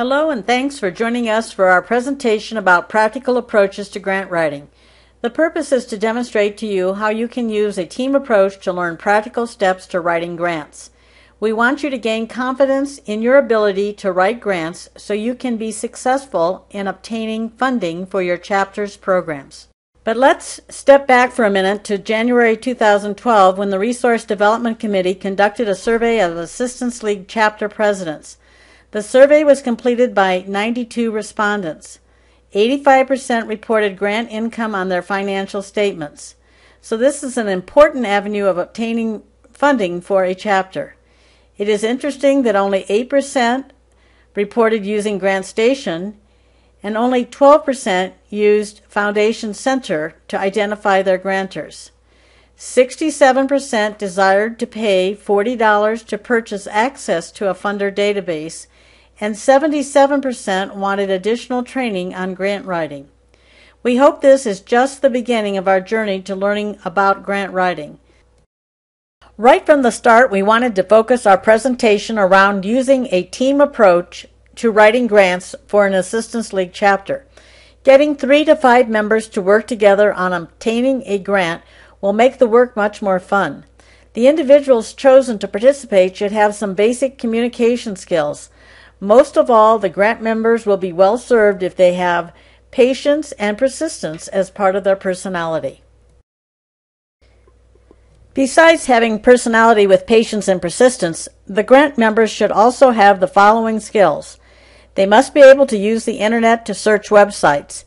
Hello and thanks for joining us for our presentation about practical approaches to grant writing. The purpose is to demonstrate to you how you can use a team approach to learn practical steps to writing grants. We want you to gain confidence in your ability to write grants so you can be successful in obtaining funding for your chapter's programs. But let's step back for a minute to January 2012 when the Resource Development Committee conducted a survey of Assistance League chapter presidents. The survey was completed by 92 respondents. 85% reported grant income on their financial statements. So this is an important avenue of obtaining funding for a chapter. It is interesting that only 8% reported using GrantStation and only 12% used Foundation Center to identify their grantors. 67% desired to pay $40 to purchase access to a funder database, and 77% wanted additional training on grant writing. We hope this is just the beginning of our journey to learning about grant writing. Right from the start, we wanted to focus our presentation around using a team approach to writing grants for an Assistance League chapter. Getting 3 to 5 members to work together on obtaining a grant will make the work much more fun. The individuals chosen to participate should have some basic communication skills. Most of all, the grant members will be well served if they have patience and persistence as part of their personality. Besides having personality with patience and persistence, the grant members should also have the following skills. They must be able to use the internet to search websites.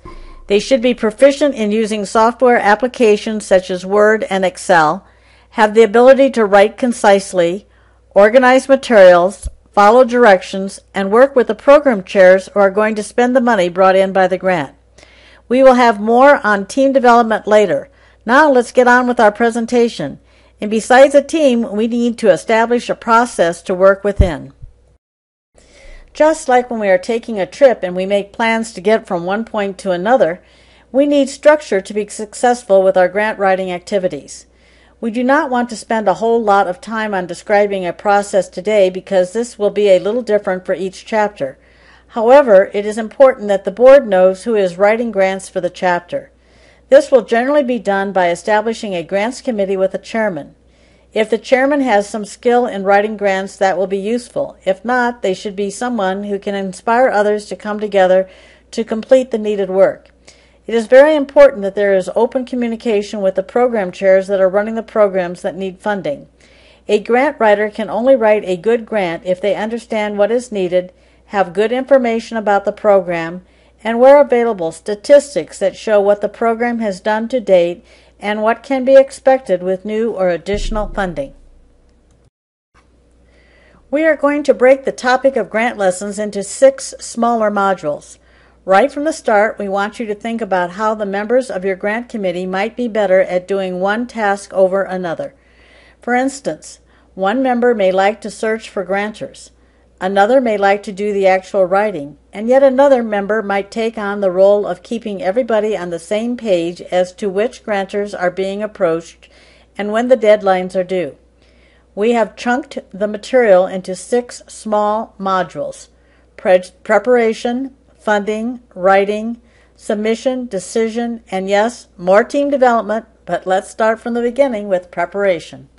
They should be proficient in using software applications such as Word and Excel, have the ability to write concisely, organize materials, follow directions, and work with the program chairs who are going to spend the money brought in by the grant. We will have more on team development later. Now let's get on with our presentation. And besides a team, we need to establish a process to work within. Just like when we are taking a trip and we make plans to get from one point to another, we need structure to be successful with our grant writing activities. We do not want to spend a whole lot of time on describing a process today because this will be a little different for each chapter. However, it is important that the board knows who is writing grants for the chapter. This will generally be done by establishing a grants committee with a chairman. If the chairman has some skill in writing grants, that will be useful. If not, they should be someone who can inspire others to come together to complete the needed work. It is very important that there is open communication with the program chairs that are running the programs that need funding. A grant writer can only write a good grant if they understand what is needed, have good information about the program, and where available, statistics that show what the program has done to date and what can be expected with new or additional funding. We are going to break the topic of grant lessons into 6 smaller modules. Right from the start, we want you to think about how the members of your grant committee might be better at doing one task over another. For instance, one member may like to search for grantors, another may like to do the actual writing, and yet another member might take on the role of keeping everybody on the same page as to which grantors are being approached and when the deadlines are due. We have chunked the material into 6 small modules: preparation, funding, writing, submission, decision, and yes, more team development, but let's start from the beginning with preparation.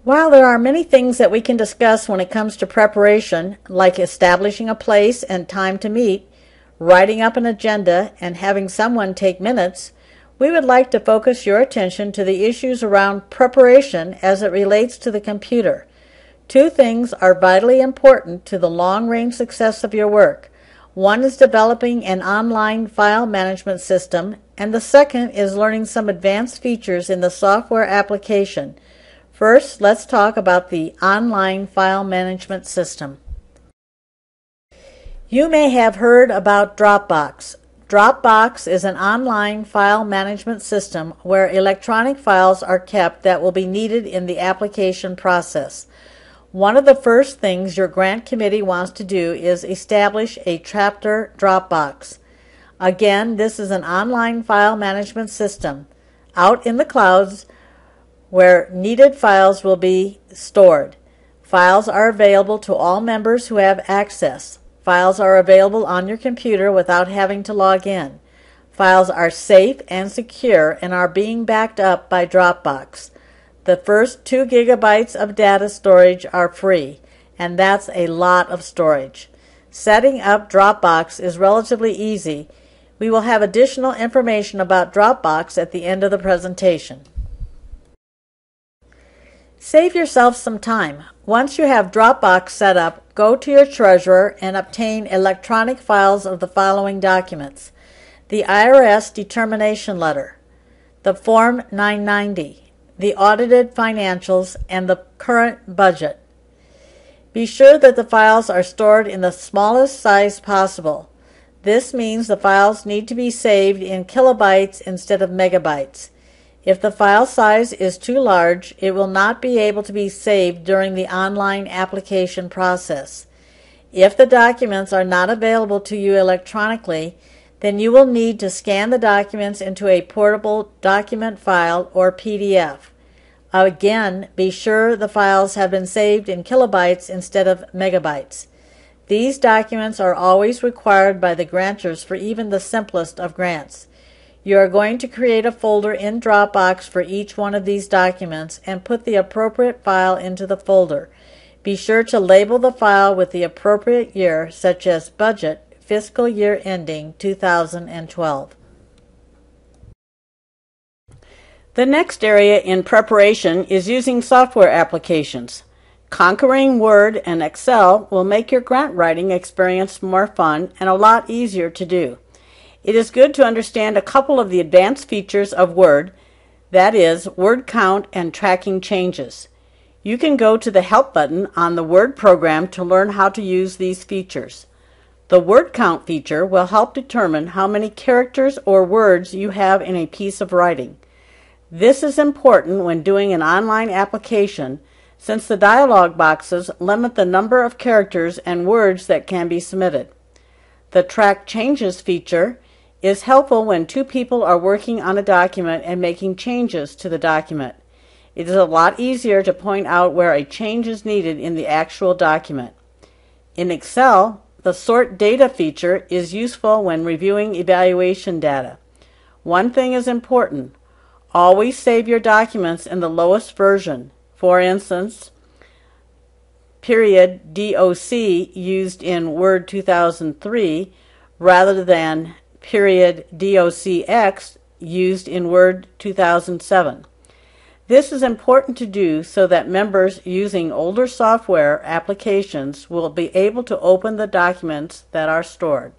While there are many things that we can discuss when it comes to preparation, like establishing a place and time to meet, writing up an agenda, and having someone take minutes, we would like to focus your attention to the issues around preparation as it relates to the computer. 2 things are vitally important to the long-range success of your work. One is developing an online file management system, and the second is learning some advanced features in the software application. First, let's talk about the online file management system. You may have heard about Dropbox. Dropbox is an online file management system where electronic files are kept that will be needed in the application process. One of the first things your grant committee wants to do is establish a chapter Dropbox. Again, this is an online file management system out in the clouds where needed files will be stored. Files are available to all members who have access. Files are available on your computer without having to log in. Files are safe and secure and are being backed up by Dropbox. The first 2 gigabytes of data storage are free, and that's a lot of storage. Setting up Dropbox is relatively easy. We will have additional information about Dropbox at the end of the presentation. Save yourself some time. Once you have Dropbox set up, go to your treasurer and obtain electronic files of the following documents: the IRS determination letter, the Form 990, the audited financials, and the current budget. Be sure that the files are stored in the smallest size possible. This means the files need to be saved in kilobytes instead of megabytes. If the file size is too large, it will not be able to be saved during the online application process. If the documents are not available to you electronically, then you will need to scan the documents into a portable document file or PDF. Again, be sure the files have been saved in kilobytes instead of megabytes. These documents are always required by the grantors for even the simplest of grants. You are going to create a folder in Dropbox for each one of these documents and put the appropriate file into the folder. Be sure to label the file with the appropriate year, such as budget, fiscal year ending 2012. The next area in preparation is using software applications. Conquering Word and Excel will make your grant writing experience more fun and a lot easier to do. It is good to understand a couple of the advanced features of Word, that is, word count and tracking changes. You can go to the Help button on the Word program to learn how to use these features. The word count feature will help determine how many characters or words you have in a piece of writing. This is important when doing an online application, since the dialog boxes limit the number of characters and words that can be submitted. The Track Changes feature is helpful when 2 people are working on a document and making changes to the document. It is a lot easier to point out where a change is needed in the actual document. In Excel, the Sort Data feature is useful when reviewing evaluation data. One thing is important: always save your documents in the lowest version. For instance, period DOC used in Word 2003 rather than period DOCX used in Word 2007. This is important to do so that members using older software applications will be able to open the documents that are stored.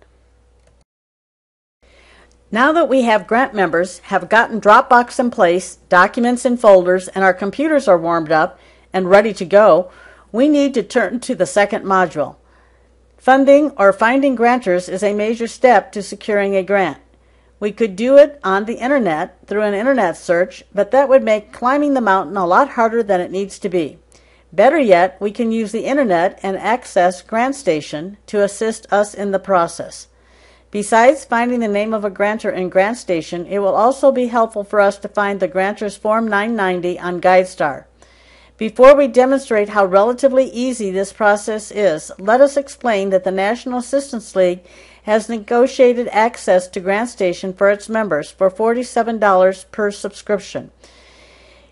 Now that we have grant members have gotten Dropbox in place, documents in folders, and our computers are warmed up and ready to go, we need to turn to the second module. Funding or finding grantors is a major step to securing a grant. We could do it on the internet through an internet search, but that would make climbing the mountain a lot harder than it needs to be. Better yet, we can use the internet and access GrantStation to assist us in the process. Besides finding the name of a grantor in GrantStation, it will also be helpful for us to find the grantor's Form 990 on GuideStar. Before we demonstrate how relatively easy this process is, let us explain that the National Assistance League has negotiated access to GrantStation for its members for $47 per subscription.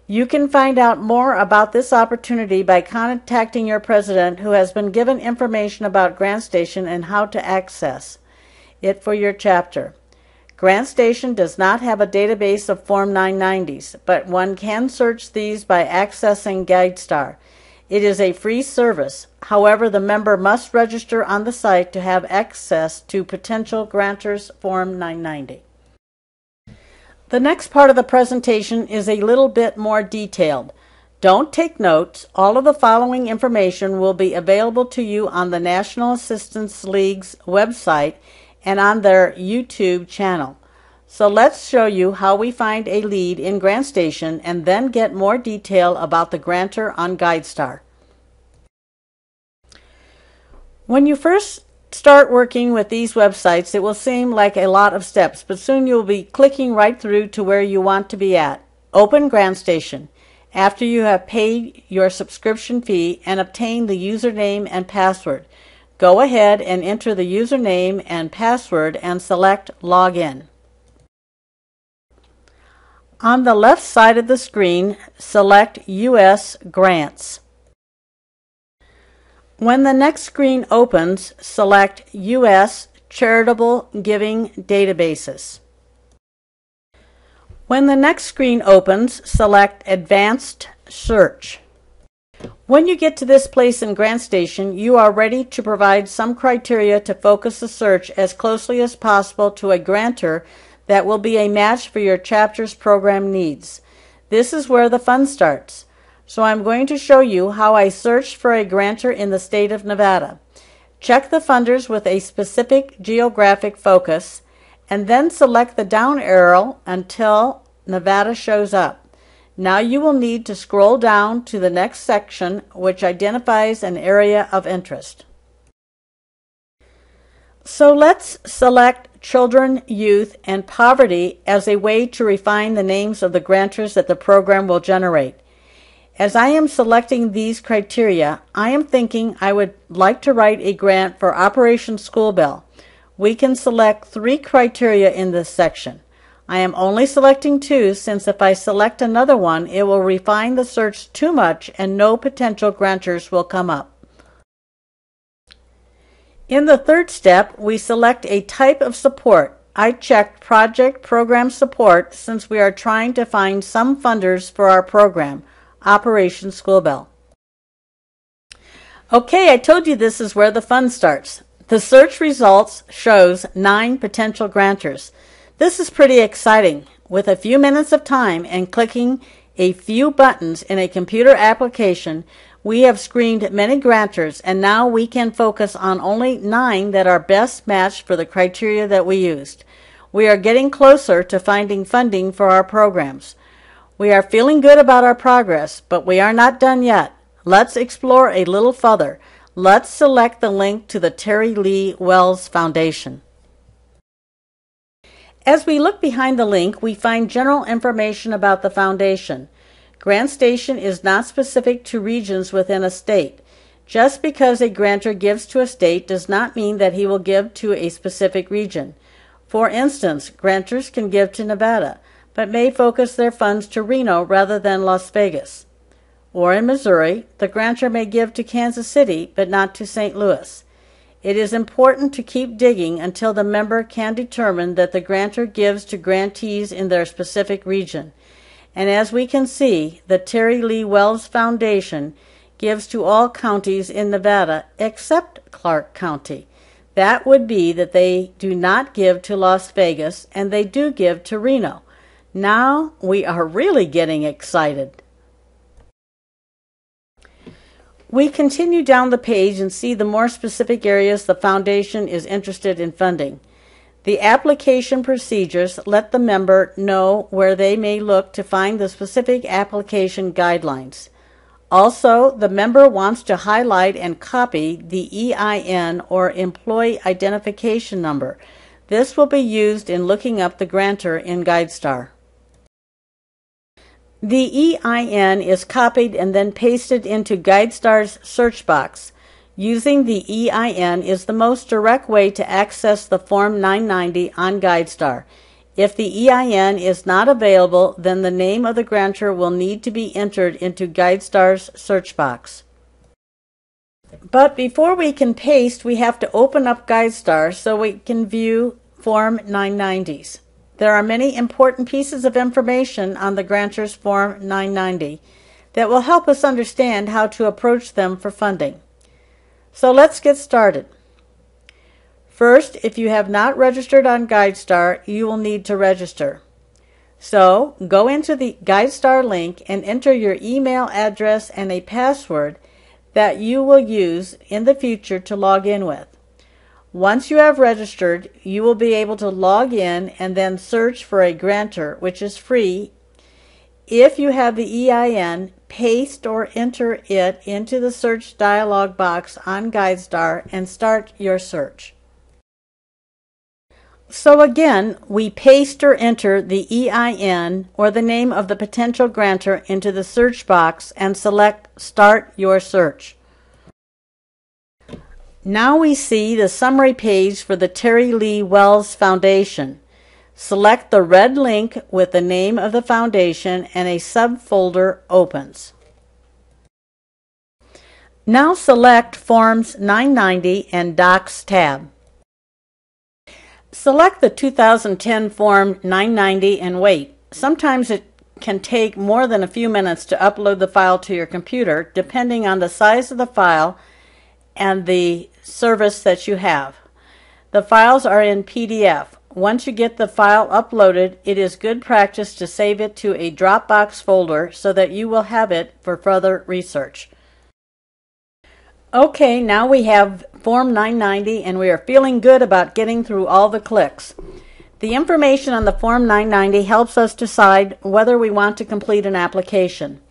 You can find out more about this opportunity by contacting your president, who has been given information about GrantStation and how to access it for your chapter. GrantStation does not have a database of Form 990s, but one can search these by accessing GuideStar. It is a free service. However, the member must register on the site to have access to potential grantors' Form 990. The next part of the presentation is a little bit more detailed. Don't take notes. All of the following information will be available to you on the National Assistance League's website and on their YouTube channel. So let's show you how we find a lead in GrantStation and then get more detail about the grantor on GuideStar. When you first start working with these websites, it will seem like a lot of steps, but soon you'll be clicking right through to where you want to be at. Open GrantStation. after you have paid your subscription fee and obtained the username and password. Go ahead and enter the username and password and select Login. On the left side of the screen, select U.S. Grants. When the next screen opens, select U.S. Charitable Giving Databases. When the next screen opens, select Advanced Search. When you get to this place in GrantStation, you are ready to provide some criteria to focus the search as closely as possible to a grantor that will be a match for your chapter's program needs. This is where the fun starts. So I'm going to show you how I searched for a grantor in the state of Nevada. Check the funders with a specific geographic focus, and then select the down arrow until Nevada shows up. Now you will need to scroll down to the next section, which identifies an area of interest. So let's select Children, Youth, and Poverty as a way to refine the names of the grantors that the program will generate. As I am selecting these criteria, I am thinking I would like to write a grant for Operation School Bell. We can select 3 criteria in this section. I am only selecting 2 since if I select another one, it will refine the search too much and no potential grantors will come up. In the third step, we select a type of support. I checked Project Program Support since we are trying to find some funders for our program, Operation School Bell. Okay, I told you this is where the fun starts. The search results shows 9 potential grantors. This is pretty exciting. With a few minutes of time and clicking a few buttons in a computer application, we have screened many grantors, and now we can focus on only 9 that are best matched for the criteria that we used. We are getting closer to finding funding for our programs. We are feeling good about our progress, but we are not done yet. Let's explore a little further. Let's select the link to the Terry Lee Wells Foundation. As we look behind the link, we find general information about the foundation. GrantStation is not specific to regions within a state. Just because a grantor gives to a state does not mean that he will give to a specific region. For instance, grantors can give to Nevada, but may focus their funds to Reno rather than Las Vegas. Or in Missouri, the grantor may give to Kansas City, but not to St. Louis. It is important to keep digging until the member can determine that the grantor gives to grantees in their specific region. And as we can see, the Terry Lee Wells Foundation gives to all counties in Nevada except Clark County. That would be that they do not give to Las Vegas and they do give to Reno. Now we are really getting excited. We continue down the page and see the more specific areas the foundation is interested in funding. The application procedures let the member know where they may look to find the specific application guidelines. Also, the member wants to highlight and copy the EIN or Employee Identification Number. This will be used in looking up the grantor in GuideStar. The EIN is copied and then pasted into GuideStar's search box. Using the EIN is the most direct way to access the Form 990 on GuideStar. If the EIN is not available, then the name of the grantor will need to be entered into GuideStar's search box. But before we can paste, we have to open up GuideStar so we can view Form 990s. There are many important pieces of information on the grantor's Form 990 that will help us understand how to approach them for funding. So let's get started. First, if you have not registered on GuideStar, you will need to register. So go into the GuideStar link and enter your email address and a password that you will use in the future to log in with. Once you have registered, you will be able to log in and then search for a grantor, which is free. If you have the EIN, paste or enter it into the search dialog box on GuideStar and start your search. So again, we paste or enter the EIN or the name of the potential grantor into the search box and select Start Your Search. Now we see the summary page for the Terry Lee Wells Foundation. Select the red link with the name of the foundation and a subfolder opens. Now select Forms 990 and Docs tab. Select the 2010 Form 990 and wait. Sometimes it can take more than a few minutes to upload the file to your computer, depending on the size of the file and the service that you have. The files are in PDF. Once you get the file uploaded, it is good practice to save it to a Dropbox folder so that you will have it for further research. Okay, now we have Form 990 and we are feeling good about getting through all the clicks. The information on the Form 990 helps us decide whether we want to complete an application.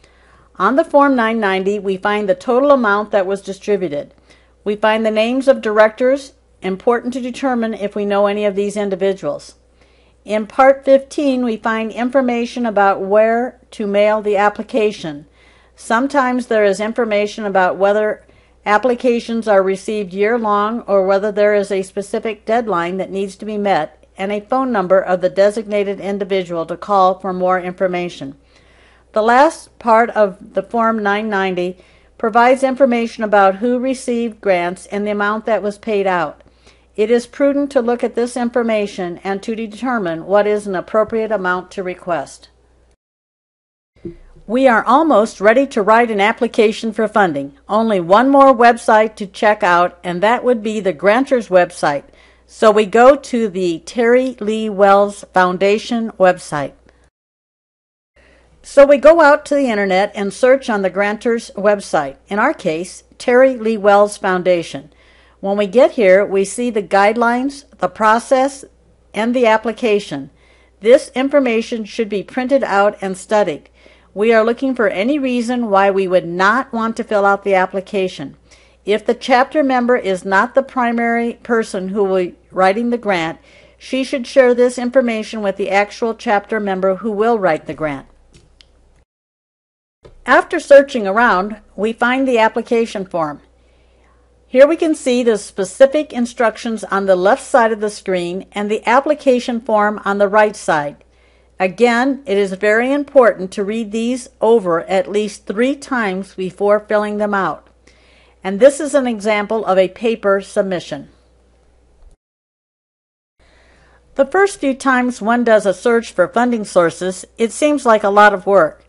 On the Form 990, we find the total amount that was distributed. We find the names of directors, important to determine if we know any of these individuals. In Part 15, we find information about where to mail the application. Sometimes there is information about whether applications are received year-long or whether there is a specific deadline that needs to be met, and a phone number of the designated individual to call for more information. The last part of the Form 990 provides information about who received grants and the amount that was paid out. It is prudent to look at this information and to determine what is an appropriate amount to request. We are almost ready to write an application for funding. Only one more website to check out, and that would be the grantor's website. So we go to the Terry Lee Wells Foundation website. So we go out to the internet and search on the grantor's website. In our case, Terry Lee Wells Foundation. When we get here, we see the guidelines, the process, and the application. This information should be printed out and studied. We are looking for any reason why we would not want to fill out the application. If the chapter member is not the primary person who will be writing the grant, she should share this information with the actual chapter member who will write the grant. After searching around, we find the application form. Here we can see the specific instructions on the left side of the screen and the application form on the right side. Again, it is very important to read these over at least 3 times before filling them out. And this is an example of a paper submission. The first few times one does a search for funding sources, it seems like a lot of work.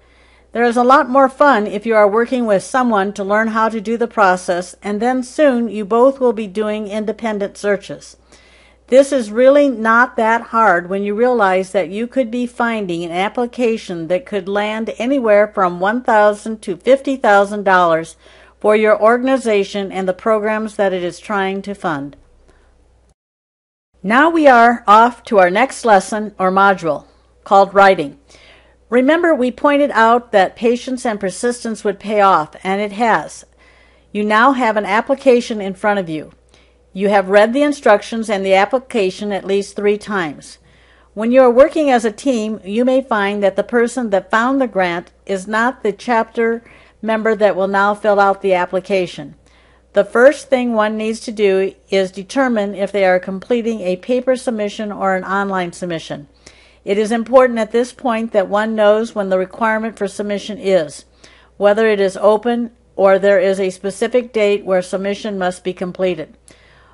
There is a lot more fun if you are working with someone to learn how to do the process, and then soon you both will be doing independent searches. This is really not that hard when you realize that you could be finding an application that could land anywhere from $1,000 to $50,000 for your organization and the programs that it is trying to fund. Now we are off to our next lesson or module called Writing. Remember, we pointed out that patience and persistence would pay off, and it has. You now have an application in front of you. You have read the instructions and the application at least 3 times. When you are working as a team, you may find that the person that found the grant is not the chapter member that will now fill out the application. The first thing one needs to do is determine if they are completing a paper submission or an online submission. It is important at this point that one knows when the requirement for submission is, whether it is open or there is a specific date where submission must be completed.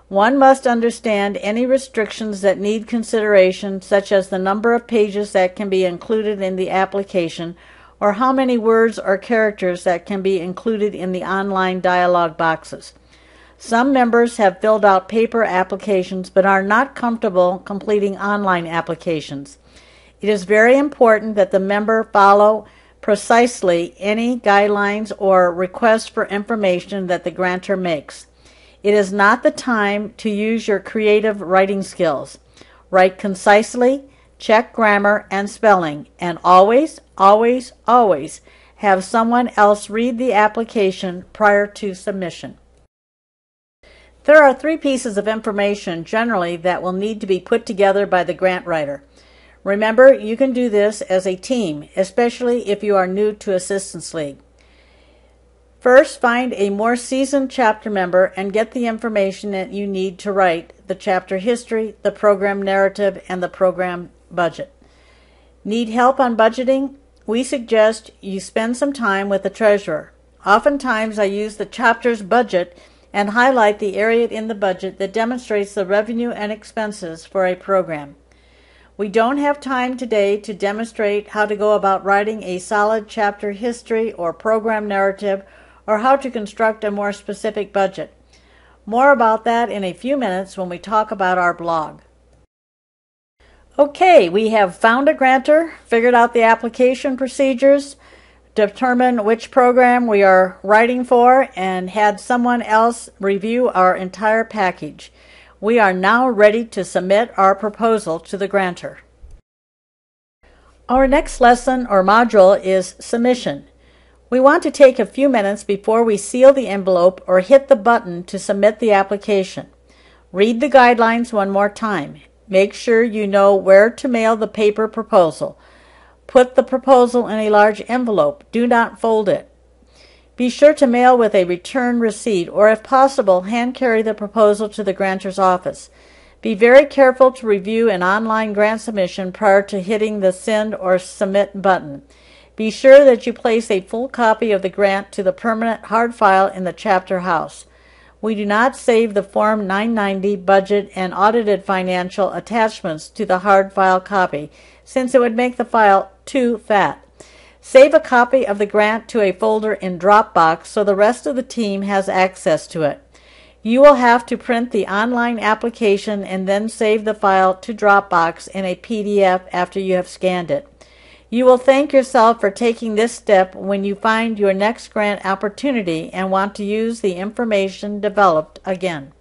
One must understand any restrictions that need consideration, such as the number of pages that can be included in the application or how many words or characters that can be included in the online dialog boxes. Some members have filled out paper applications but are not comfortable completing online applications. It is very important that the member follow precisely any guidelines or requests for information that the grantor makes. It is not the time to use your creative writing skills. Write concisely, check grammar and spelling, and always, always, always have someone else read the application prior to submission. There are 3 pieces of information generally that will need to be put together by the grant writer. Remember, you can do this as a team, especially if you are new to Assistance League. First, find a more seasoned chapter member and get the information that you need to write the chapter history, the program narrative, and the program budget. Need help on budgeting? We suggest you spend some time with the treasurer. Oftentimes, I use the chapter's budget and highlight the area in the budget that demonstrates the revenue and expenses for a program. We don't have time today to demonstrate how to go about writing a solid chapter history or program narrative, or how to construct a more specific budget. More about that in a few minutes when we talk about our blog. Okay, we have found a grantor, figured out the application procedures, determined which program we are writing for, and had someone else review our entire package. We are now ready to submit our proposal to the grantor. Our next lesson or module is submission. We want to take a few minutes before we seal the envelope or hit the button to submit the application. Read the guidelines one more time. Make sure you know where to mail the paper proposal. Put the proposal in a large envelope. Do not fold it. Be sure to mail with a return receipt, or if possible, hand carry the proposal to the grantor's office. Be very careful to review an online grant submission prior to hitting the send or submit button. Be sure that you place a full copy of the grant to the permanent hard file in the chapter house. We do not save the Form 990 budget and audited financial attachments to the hard file copy, since it would make the file too fat. Save a copy of the grant to a folder in Dropbox so the rest of the team has access to it. You will have to print the online application and then save the file to Dropbox in a PDF after you have scanned it. You will thank yourself for taking this step when you find your next grant opportunity and want to use the information developed again.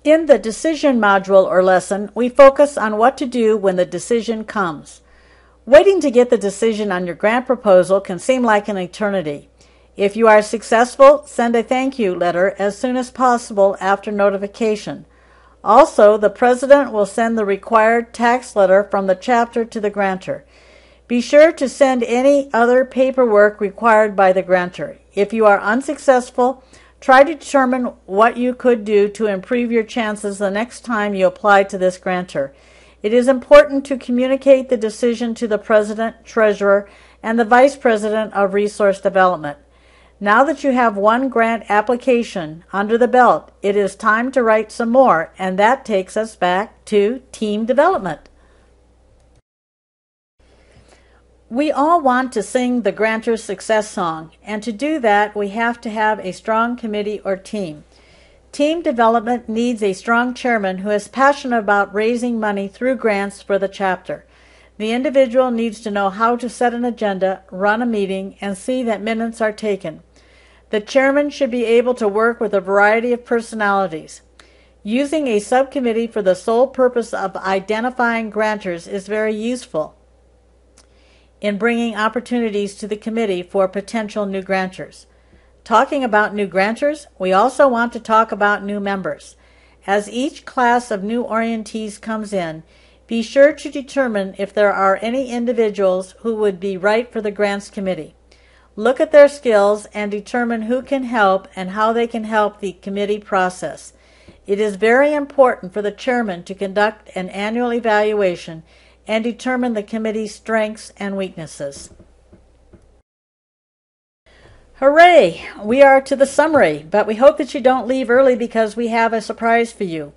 In the decision module or lesson, we focus on what to do when the decision comes. Waiting to get the decision on your grant proposal can seem like an eternity. If you are successful, send a thank you letter as soon as possible after notification. Also, the president will send the required tax letter from the chapter to the grantor. Be sure to send any other paperwork required by the grantor. If you are unsuccessful, try to determine what you could do to improve your chances the next time you apply to this grantor. It is important to communicate the decision to the president, treasurer, and the vice president of resource development. Now that you have one grant application under the belt, it is time to write some more, and that takes us back to team development. We all want to sing the grantor's success song, and to do that we have to have a strong committee or team. Team development needs a strong chairman who is passionate about raising money through grants for the chapter. The individual needs to know how to set an agenda, run a meeting, and see that minutes are taken. The chairman should be able to work with a variety of personalities. Using a subcommittee for the sole purpose of identifying grantors is very useful in bringing opportunities to the committee for potential new grantors. Talking about new grantors, we also want to talk about new members. As each class of new orientees comes in, be sure to determine if there are any individuals who would be right for the grants committee. Look at their skills and determine who can help and how they can help the committee process. It is very important for the chairman to conduct an annual evaluation and determine the committee's strengths and weaknesses. Hooray! We are to the summary, but we hope that you don't leave early because we have a surprise for you.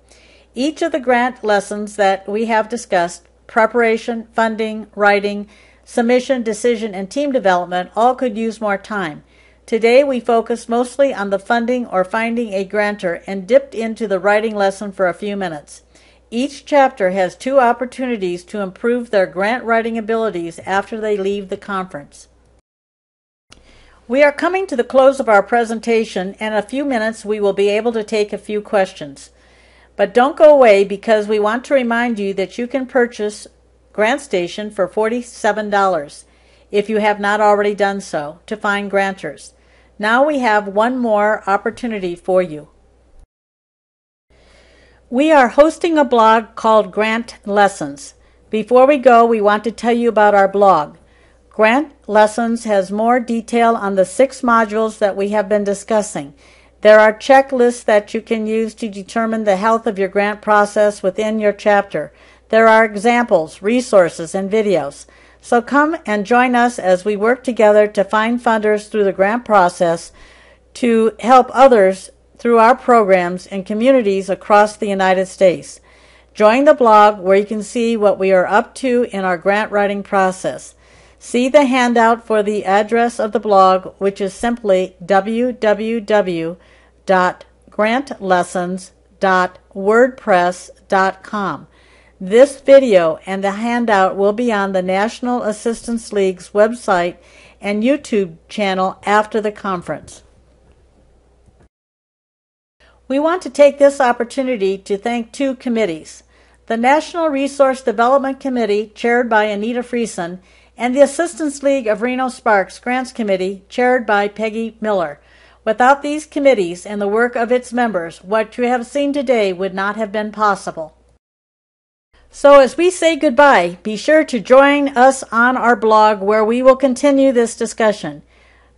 Each of the grant lessons that we have discussed, preparation, funding, writing, submission, decision, and team development, all could use more time. Today we focused mostly on the funding or finding a grantor and dipped into the writing lesson for a few minutes. Each chapter has 2 opportunities to improve their grant writing abilities after they leave the conference. We are coming to the close of our presentation, and in a few minutes we will be able to take a few questions. But don't go away, because we want to remind you that you can purchase GrantStation for $47 if you have not already done so to find grantors. Now we have one more opportunity for you. We are hosting a blog called Grant Lessons. Before we go, we want to tell you about our blog. Grant Lessons has more detail on the 6 modules that we have been discussing. There are checklists that you can use to determine the health of your grant process within your chapter. There are examples, resources, and videos. So come and join us as we work together to find funders through the grant process to help others through our programs in communities across the United States. Join the blog where you can see what we are up to in our grant writing process. See the handout for the address of the blog, which is simply www.grantlessons.wordpress.com. This video and the handout will be on the National Assistance League's website and YouTube channel after the conference. We want to take this opportunity to thank 2 committees, the National Resource Development Committee, chaired by Anita Friesen, and the Assistance League of Reno-Sparks Grants Committee, chaired by Peggy Miller. Without these committees and the work of its members, what you have seen today would not have been possible. So as we say goodbye, be sure to join us on our blog where we will continue this discussion.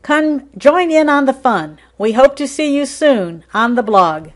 Come join in on the fun. We hope to see you soon on the blog.